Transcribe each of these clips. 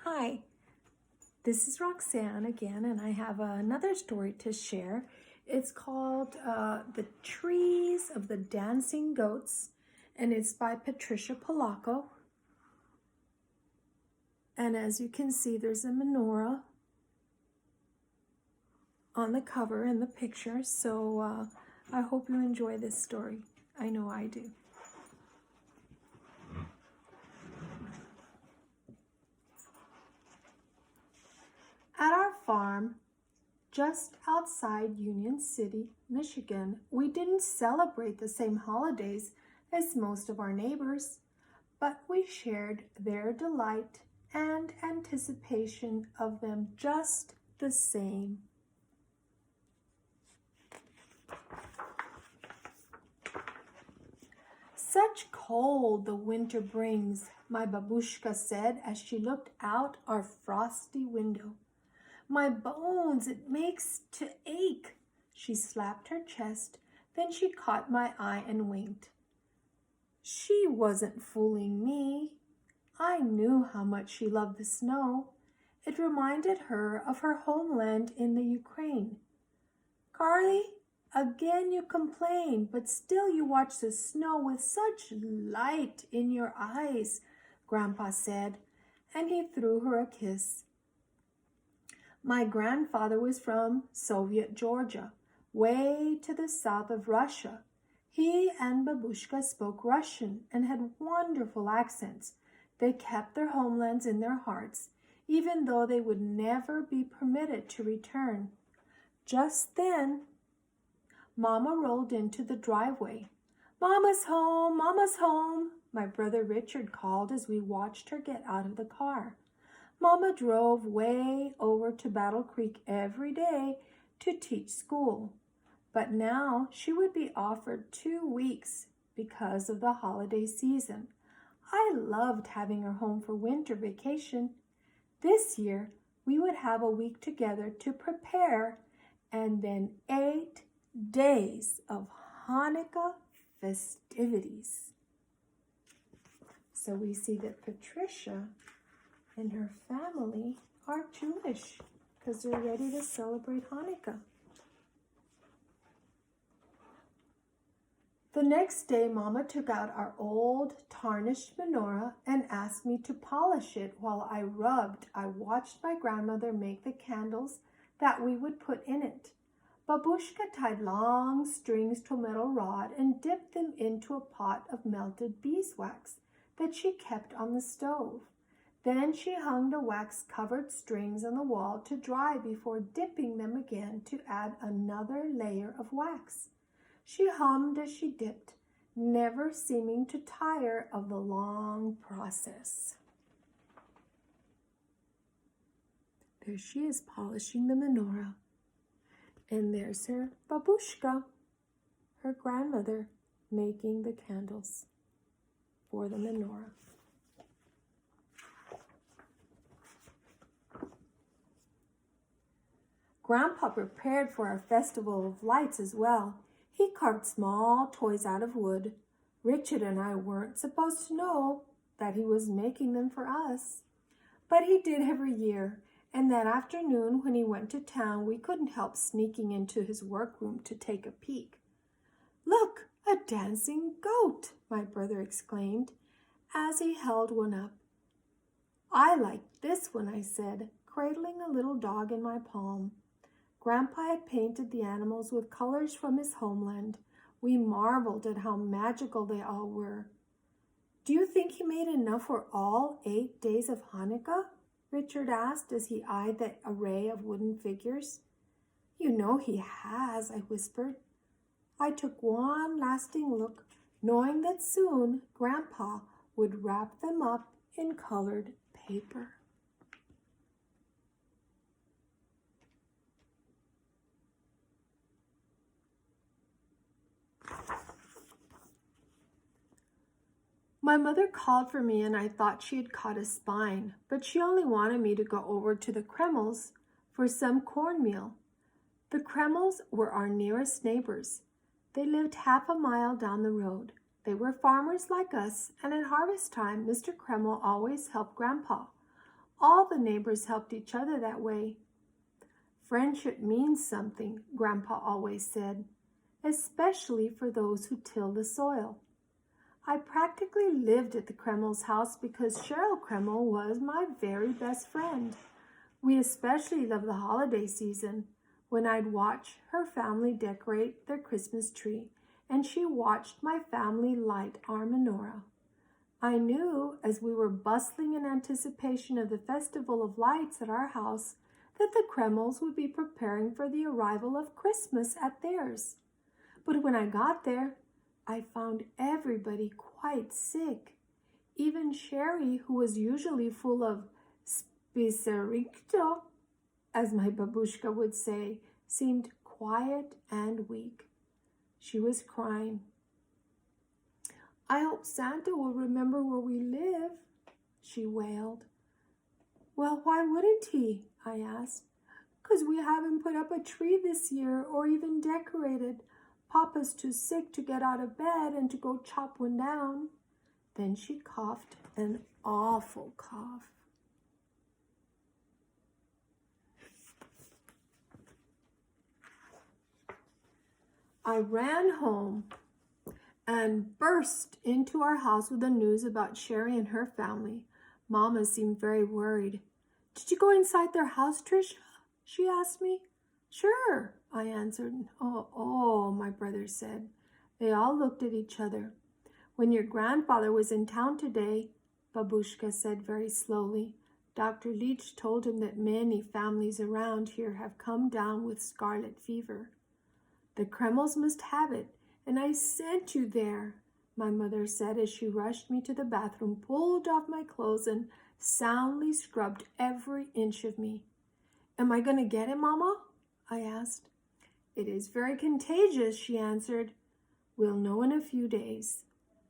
Hi, this is Roxanne again, and I have another story to share. It's called The Trees of the Dancing Goats, and it's by Patricia Polacco. And as you can see, there's a menorah on the cover in the picture, so I hope you enjoy this story. I know I do. At our farm, just outside Union City, Michigan, we didn't celebrate the same holidays as most of our neighbors, but we shared their delight and anticipation of them just the same. Such cold the winter brings, my babushka said as she looked out our frosty window. My bones, it makes to ache. She slapped her chest, then she caught my eye and winked. She wasn't fooling me. I knew how much she loved the snow. It reminded her of her homeland in the Ukraine. Carly, again you complain, but still you watch the snow with such light in your eyes, Grandpa said, and he threw her a kiss. My grandfather was from Soviet Georgia, way to the south of Russia. He and Babushka spoke Russian and had wonderful accents. They kept their homelands in their hearts, even though they would never be permitted to return. Just then, Mama rolled into the driveway. Mama's home, Mama's home, my brother Richard called as we watched her get out of the car. Mama drove way over to Battle Creek every day to teach school, but now she would be offered 2 weeks because of the holiday season. I loved having her home for winter vacation. This year, we would have a week together to prepare and then 8 days of Hanukkah festivities. So we see that Patricia and her family are Jewish because they're ready to celebrate Hanukkah. The next day, Mama took out our old tarnished menorah and asked me to polish it while I watched my grandmother make the candles that we would put in it. Babushka tied long strings to a metal rod and dipped them into a pot of melted beeswax that she kept on the stove. Then she hung the wax-covered strings on the wall to dry before dipping them again to add another layer of wax. She hummed as she dipped, never seeming to tire of the long process. There she is polishing the menorah. And there's her babushka, her grandmother, making the candles for the menorah. Grandpa prepared for our festival of lights as well. He carved small toys out of wood. Richard and I weren't supposed to know that he was making them for us, but he did every year. And that afternoon when he went to town, we couldn't help sneaking into his workroom to take a peek. Look, a dancing goat, my brother exclaimed as he held one up. I like this one, I said, cradling a little dog in my palm. Grandpa had painted the animals with colors from his homeland. We marveled at how magical they all were. Do you think he made enough for all 8 days of Hanukkah? Richard asked as he eyed the array of wooden figures. You know he has, I whispered. I took one lasting look, knowing that soon Grandpa would wrap them up in colored paper. My mother called for me and I thought she had caught a spine, but she only wanted me to go over to the Kremls for some cornmeal. The Kremls were our nearest neighbors. They lived half a mile down the road. They were farmers like us, and at harvest time, Mr. Kreml always helped Grandpa. All the neighbors helped each other that way. Friendship means something, Grandpa always said, especially for those who till the soil. I practically lived at the Kreml's house because Cheryl Kreml was my very best friend. We especially loved the holiday season, when I'd watch her family decorate their Christmas tree and she watched my family light our menorah. I knew, as we were bustling in anticipation of the Festival of Lights at our house, that the Kremls would be preparing for the arrival of Christmas at theirs. But when I got there, I found everybody quite sick. Even Sherry, who was usually full of spisarikto, as my babushka would say, seemed quiet and weak. She was crying. I hope Santa will remember where we live, she wailed. Well, why wouldn't he? I asked. 'Cause we haven't put up a tree this year or even decorated. Papa's too sick to get out of bed and to go chop one down. Then she coughed an awful cough. I ran home and burst into our house with the news about Sherry and her family. Mama seemed very worried. Did you go inside their house, Tricia? She asked me. Sure, I answered. Oh, my brother said. They all looked at each other. When your grandfather was in town today, Babushka said very slowly, Dr. Leach told him that many families around here have come down with scarlet fever. The Kremls must have it, and I sent you there, my mother said as she rushed me to the bathroom, pulled off my clothes, and soundly scrubbed every inch of me. Am I going to get it, Mama? I asked. It is very contagious, she answered. We'll know in a few days.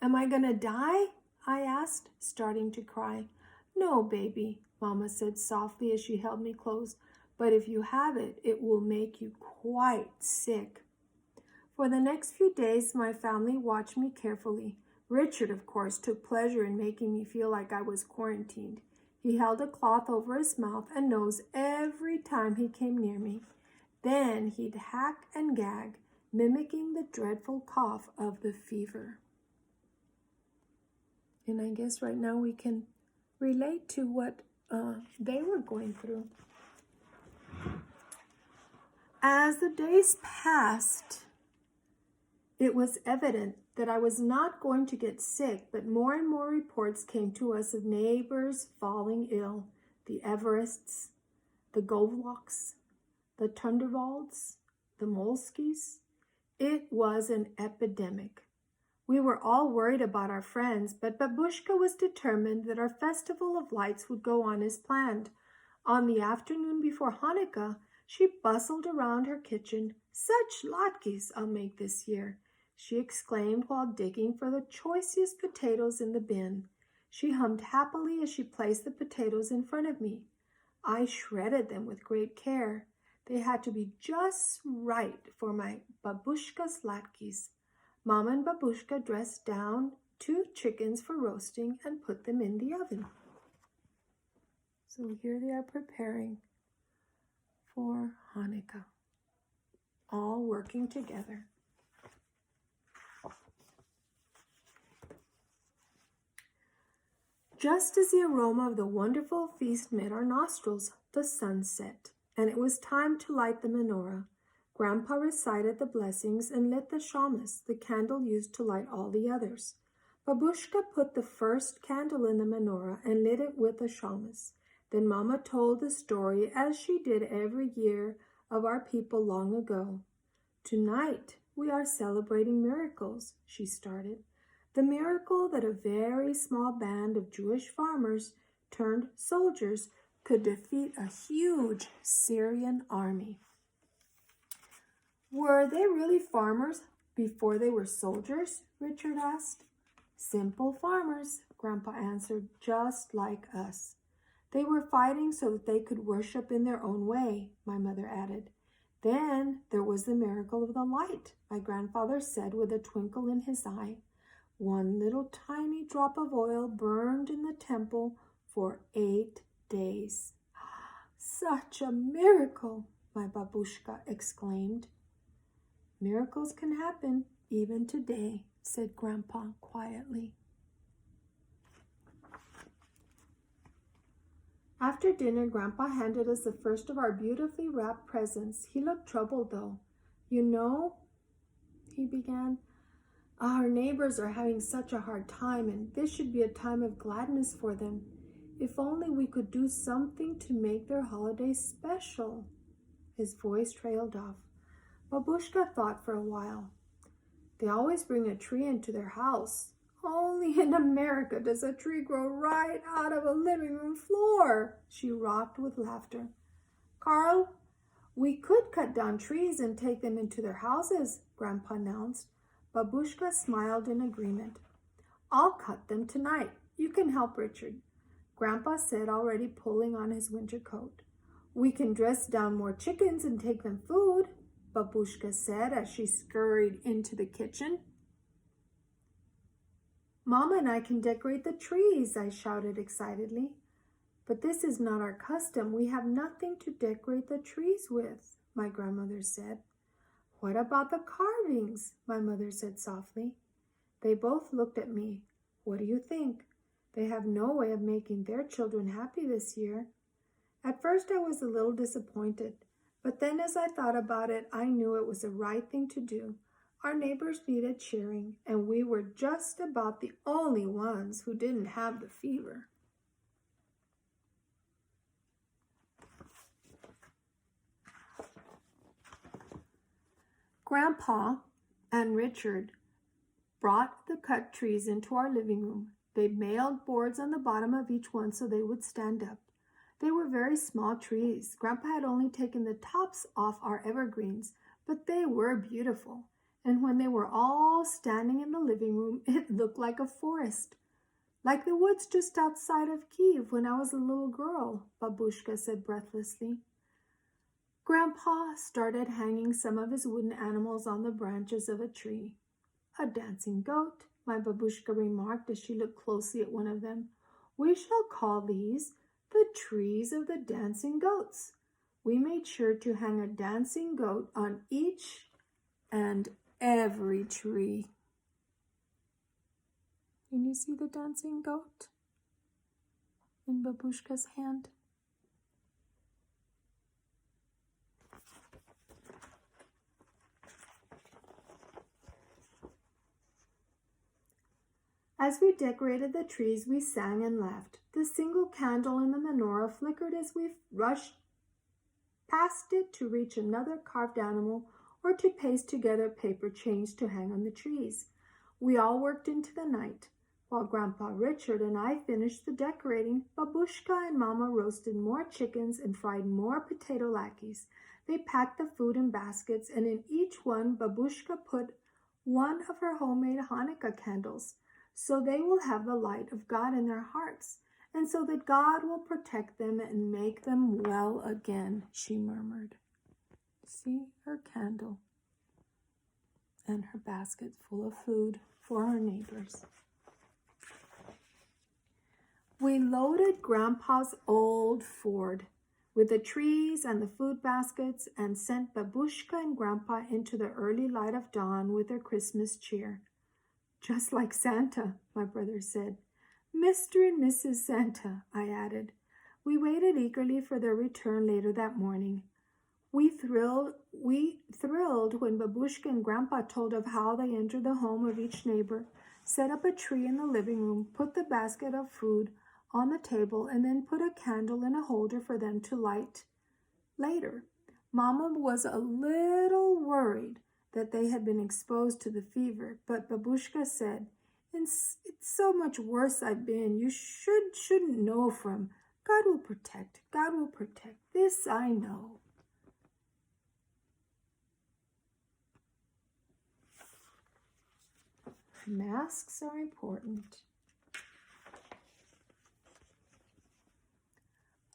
Am I going to die? I asked, starting to cry. No, baby, Mama said softly as she held me close. But if you have it, it will make you quite sick. For the next few days, my family watched me carefully. Richard, of course, took pleasure in making me feel like I was quarantined. He held a cloth over his mouth and nose every time he came near me. Then he'd hack and gag, mimicking the dreadful cough of the fever. And I guess right now we can relate to what they were going through. As the days passed, it was evident that I was not going to get sick, but more and more reports came to us of neighbors falling ill. The Everests, the Govlocks, the Tunderwalds, the Molskis. It was an epidemic. We were all worried about our friends, but Babushka was determined that our Festival of Lights would go on as planned. On the afternoon before Hanukkah, she bustled around her kitchen. Such latkes I'll make this year, she exclaimed while digging for the choicest potatoes in the bin. She hummed happily as she placed the potatoes in front of me. I shredded them with great care. They had to be just right for my babushka's latkes. Mama and Babushka dressed down 2 chickens for roasting and put them in the oven. So here they are preparing for Hanukkah, all working together. Just as the aroma of the wonderful feast met our nostrils, the sun set, and it was time to light the menorah. Grandpa recited the blessings and lit the shamas, the candle used to light all the others. Babushka put the first candle in the menorah and lit it with the shamas. Then Mama told the story, as she did every year, of our people long ago. Tonight we are celebrating miracles, she started. The miracle that a very small band of Jewish farmers turned soldiers could defeat a huge Syrian army. Were they really farmers before they were soldiers? Richard asked. Simple farmers, Grandpa answered, just like us. They were fighting so that they could worship in their own way, my mother added. Then there was the miracle of the light, my grandfather said with a twinkle in his eye. 1 little tiny drop of oil burned in the temple for 8 days. Such a miracle, my babushka exclaimed. Miracles can happen even today, said Grandpa quietly. After dinner, Grandpa handed us the first of our beautifully wrapped presents. He looked troubled, though. You know, he began, our neighbors are having such a hard time, and this should be a time of gladness for them. If only we could do something to make their holiday special. His voice trailed off. Babushka thought for a while. They always bring a tree into their house. Only in America does a tree grow right out of a living room floor. She rocked with laughter. Carl, we could cut down trees and take them into their houses, Grandpa announced. Babushka smiled in agreement. I'll cut them tonight. You can help Richard, Grandpa said, already pulling on his winter coat. We can dress down more chickens and take them food, Babushka said as she scurried into the kitchen. Mama and I can decorate the trees, I shouted excitedly. But this is not our custom. We have nothing to decorate the trees with, my grandmother said. What about the carvings? My mother said softly. They both looked at me. What do you think? They have no way of making their children happy this year. At first I was a little disappointed, but then as I thought about it, I knew it was the right thing to do. Our neighbors needed cheering, and we were just about the only ones who didn't have the fever. Grandpa and Richard brought the cut trees into our living room. They nailed boards on the bottom of each one so they would stand up. They were very small trees. Grandpa had only taken the tops off our evergreens, but they were beautiful. And when they were all standing in the living room, it looked like a forest. Like the woods just outside of Kiev when I was a little girl, Babushka said breathlessly. Grandpa started hanging some of his wooden animals on the branches of a tree. A dancing goat, my babushka remarked as she looked closely at one of them. We shall call these the trees of the dancing goats. We made sure to hang a dancing goat on each and every tree. Can you see the dancing goat in babushka's hand? As we decorated the trees, we sang and laughed. The single candle in the menorah flickered as we rushed past it to reach another carved animal or to paste together paper chains to hang on the trees. We all worked into the night. While Grandpa Richard and I finished the decorating, Babushka and Mama roasted more chickens and fried more potato latkes. They packed the food in baskets, and in each one, Babushka put one of her homemade Hanukkah candles. So they will have the light of God in their hearts, and so that God will protect them and make them well again, she murmured. See her candle and her basket full of food for her neighbors. We loaded Grandpa's old Ford with the trees and the food baskets and sent Babushka and Grandpa into the early light of dawn with their Christmas cheer. Just like Santa, my brother said. Mr. and Mrs. Santa, I added. We waited eagerly for their return later that morning. We thrilled when Babushka and Grandpa told of how they entered the home of each neighbor, set up a tree in the living room, put the basket of food on the table, and then put a candle in a holder for them to light later. Mama was a little worried that they had been exposed to the fever, but Babushka said, it's so much worse I've been. You shouldn't know from. God will protect. God will protect. This I know. Masks are important.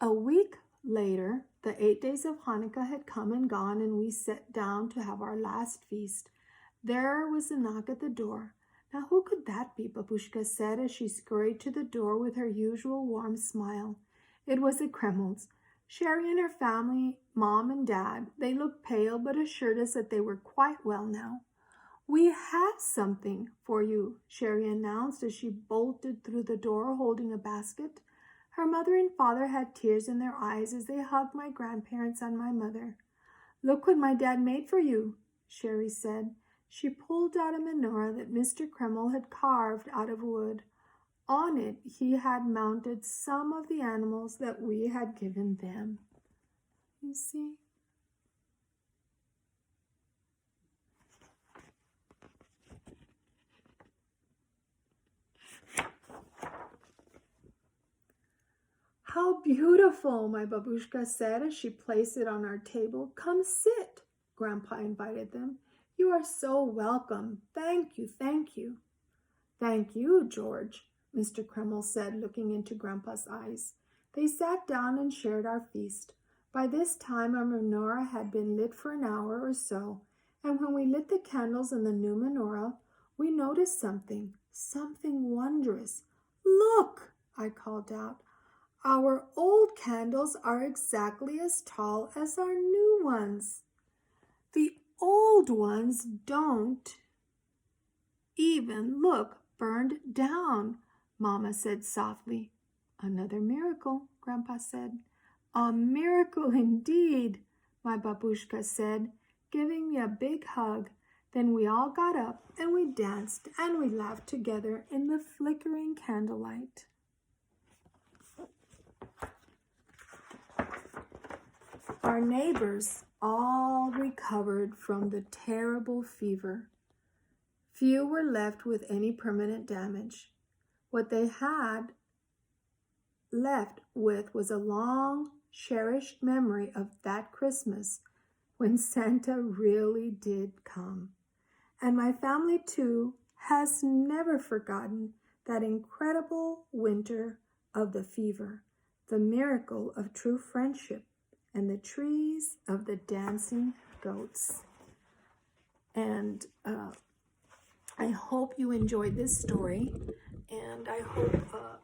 A week later, the 8 days of Hanukkah had come and gone, and we sat down to have our last feast. There was a knock at the door. Now, who could that be? Babushka said as she scurried to the door with her usual warm smile. It was the Kremls. Sherry and her family, Mom and Dad, they looked pale but assured us that they were quite well now. We have something for you, Sherry announced as she bolted through the door holding a basket. Her mother and father had tears in their eyes as they hugged my grandparents and my mother. Look what my dad made for you, Sherry said. She pulled out a menorah that Mr. Kreml had carved out of wood. On it, he had mounted some of the animals that we had given them. You see? How beautiful, my babushka said as she placed it on our table. Come sit, Grandpa invited them. You are so welcome. Thank you, thank you. Thank you, George, Mr. Kreml said, looking into Grandpa's eyes. They sat down and shared our feast. By this time, our menorah had been lit for an hour or so, and when we lit the candles in the new menorah, we noticed something wondrous. Look, I called out. Our old candles are exactly as tall as our new ones. The old ones don't even look burned down, Mama said softly. Another miracle, Grandpa said. A miracle indeed, my babushka said, giving me a big hug. Then we all got up and we danced and we laughed together in the flickering candlelight. Our neighbors all recovered from the terrible fever. Few were left with any permanent damage. What they had left with was a long, cherished memory of that Christmas when Santa really did come. And my family, too, has never forgotten that incredible winter of the fever, the miracle of true friendship, and the trees of the dancing goats. And I hope you enjoyed this story, and I hope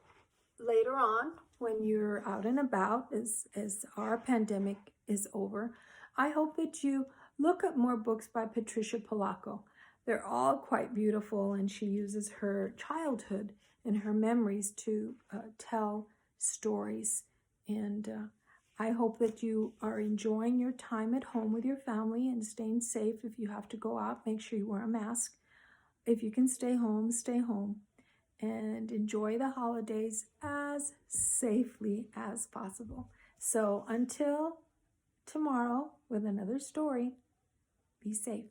later on when you're out and about as our pandemic is over, I hope that you look up more books by Patricia Polacco. They're all quite beautiful, and she uses her childhood and her memories to tell stories. And I hope that you are enjoying your time at home with your family and staying safe. If you have to go out, make sure you wear a mask. If you can stay home, and enjoy the holidays as safely as possible. So until tomorrow with another story, be safe.